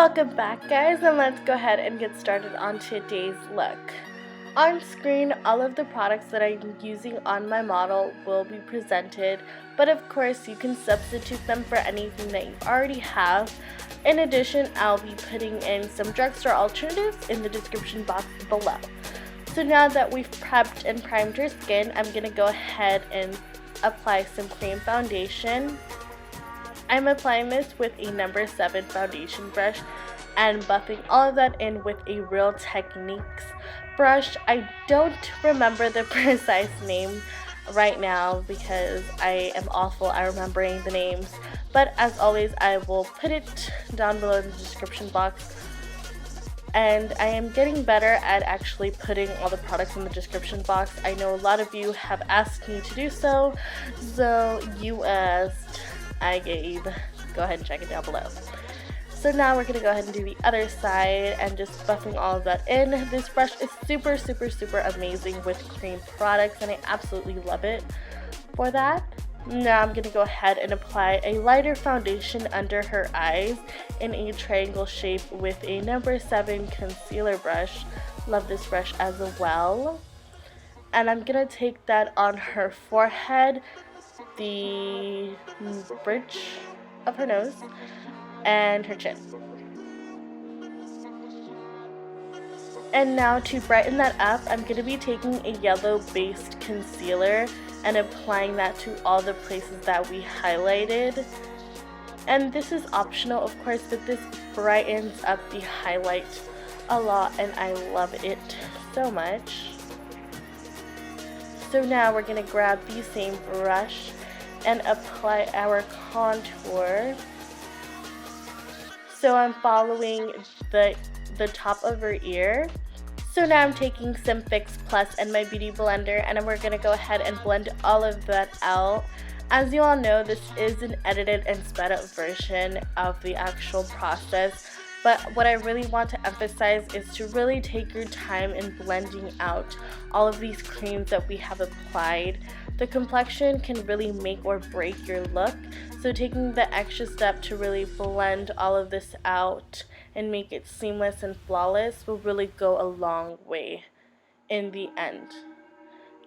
Welcome back, guys, and let's go ahead and get started on today's look. On screen, all of the products that I'm using on my model will be presented, but of course you can substitute them for anything that you already have. In addition, I'll be putting in some drugstore alternatives in the description box below. So now that we've prepped and primed your skin, I'm going to go ahead and apply some cream foundation. I'm applying this with a number 7 foundation brush and buffing all of that in with a Real Techniques brush. I don't remember the precise name right now because I am awful at remembering the names, but as always I will put it down below in the description box. And I am getting better at actually putting all the products in the description box. I know a lot of you have asked me to do so, so you asked, I gave. Go ahead and check it down below. So now we're going to go ahead and do the other side and just buffing all of that in. This brush is super amazing with cream products and I absolutely love it for that. Now I'm going to go ahead and apply a lighter foundation under her eyes in a triangle shape with a number 7 concealer brush. Love this brush as well. And I'm going to take that on her forehead, the bridge of her nose, and her chin. And now to brighten that up, I'm going to be taking a yellow based concealer and applying that to all the places that we highlighted. And this is optional, of course, but this brightens up the highlight a lot and I love it so much. So now we're going to grab the same brush and apply our contour. So I'm following the top of her ear. So now I'm taking some Fix Plus and my beauty blender and we're going to go ahead and blend all of that out. As you all know, this is an edited and sped up version of the actual process, but what I really want to emphasize is to really take your time in blending out all of these creams that we have applied. The complexion can really make or break your look, so taking the extra step to really blend all of this out and make it seamless and flawless will really go a long way in the end.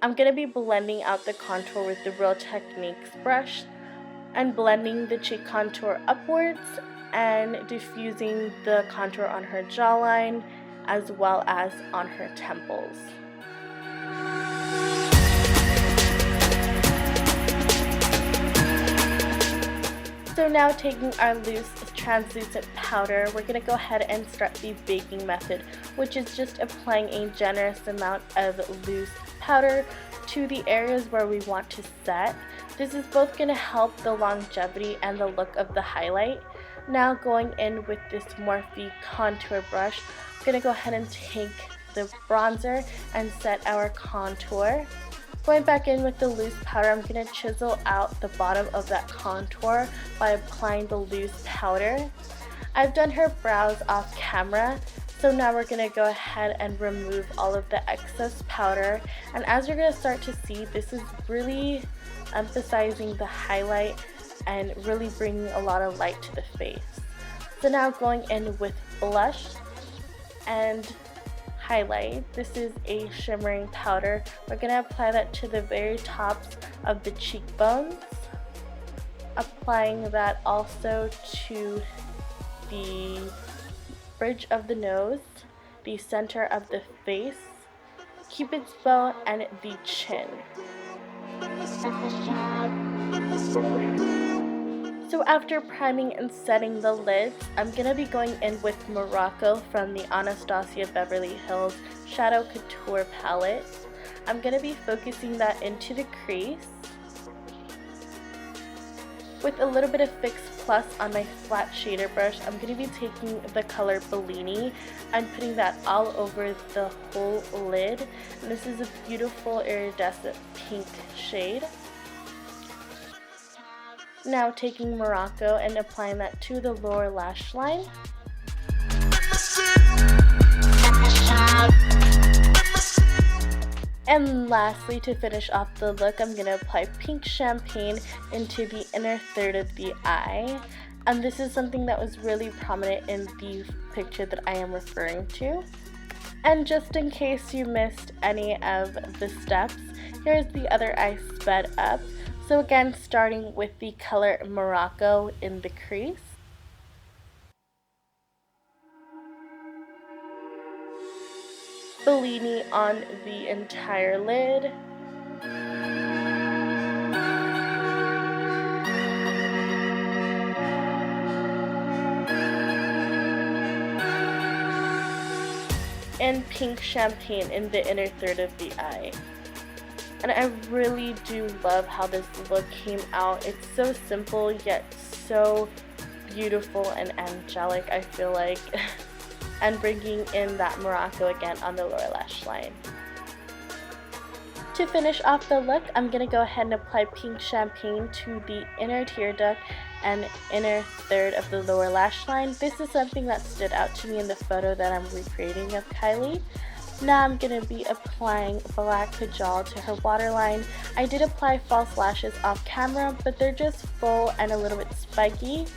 I'm going to be blending out the contour with the Real Techniques brush and blending the cheek contour upwards and diffusing the contour on her jawline as well as on her temples. So now taking our loose translucent powder, we're going to go ahead and start the baking method, which is just applying a generous amount of loose powder to the areas where we want to set. This is both going to help the longevity and the look of the highlight. Now going in with this Morphe contour brush, I'm going to go ahead and take the bronzer and set our contour. Going back in with the loose powder, I'm going to chisel out the bottom of that contour by applying the loose powder. I've done her brows off camera, so now we're going to go ahead and remove all of the excess powder. And as you're going to start to see, this is really emphasizing the highlight and really bringing a lot of light to the face. So now going in with blush and highlight. This is a shimmering powder. We're going to apply that to the very tops of the cheekbones. Applying that also to the bridge of the nose, the center of the face, cupid's bow, and the chin. So after priming and setting the lids, I'm going to be going in with Morocco from the Anastasia Beverly Hills Shadow Couture palette. I'm going to be focusing that into the crease with a little bit of Fix Plus on my flat shader brush. I'm going to be taking the color Bellini and putting that all over the whole lid. And this is a beautiful iridescent pink shade. Now taking Morocco and applying that to the lower lash line. And lastly, to finish off the look, I'm going to apply pink champagne into the inner third of the eye. And this is something that was really prominent in the picture that I am referring to. And just in case you missed any of the steps, here's the other eye sped up. So again, starting with the color Morocco in the crease. Bellini on the entire lid. And pink champagne in the inner third of the eye. And I really do love how this look came out. It's so simple yet so beautiful and angelic, I feel like. And bringing in that Morocco again on the lower lash line. To finish off the look, I'm going to go ahead and apply pink champagne to the inner tear duct and inner third of the lower lash line. This is something that stood out to me in the photo that I'm recreating of Kylie. Now I'm going to be applying black kajal to her waterline. I did apply false lashes off camera, but they're just full and a little bit spiky.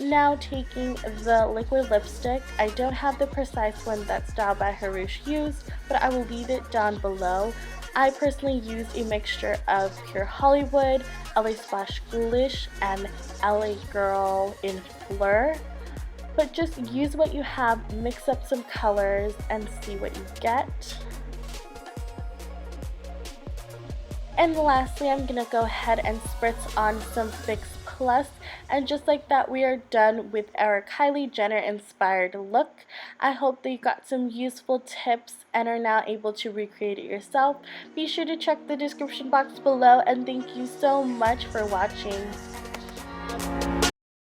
Now taking the liquid lipstick, I don't have the precise one that Style by Hrush used, but I will leave it down below. I personally used a mixture of Pure Hollywood, LA Splash Ghoulish, and LA Girl in Fleur. But just use what you have, mix up some colors, and see what you get. And lastly, I'm going to go ahead and spritz on some Fix Plus. And just like that, we are done with our Kylie Jenner inspired look. I hope that you got some useful tips and are now able to recreate it yourself. Be sure to check the description box below, and thank you so much for watching.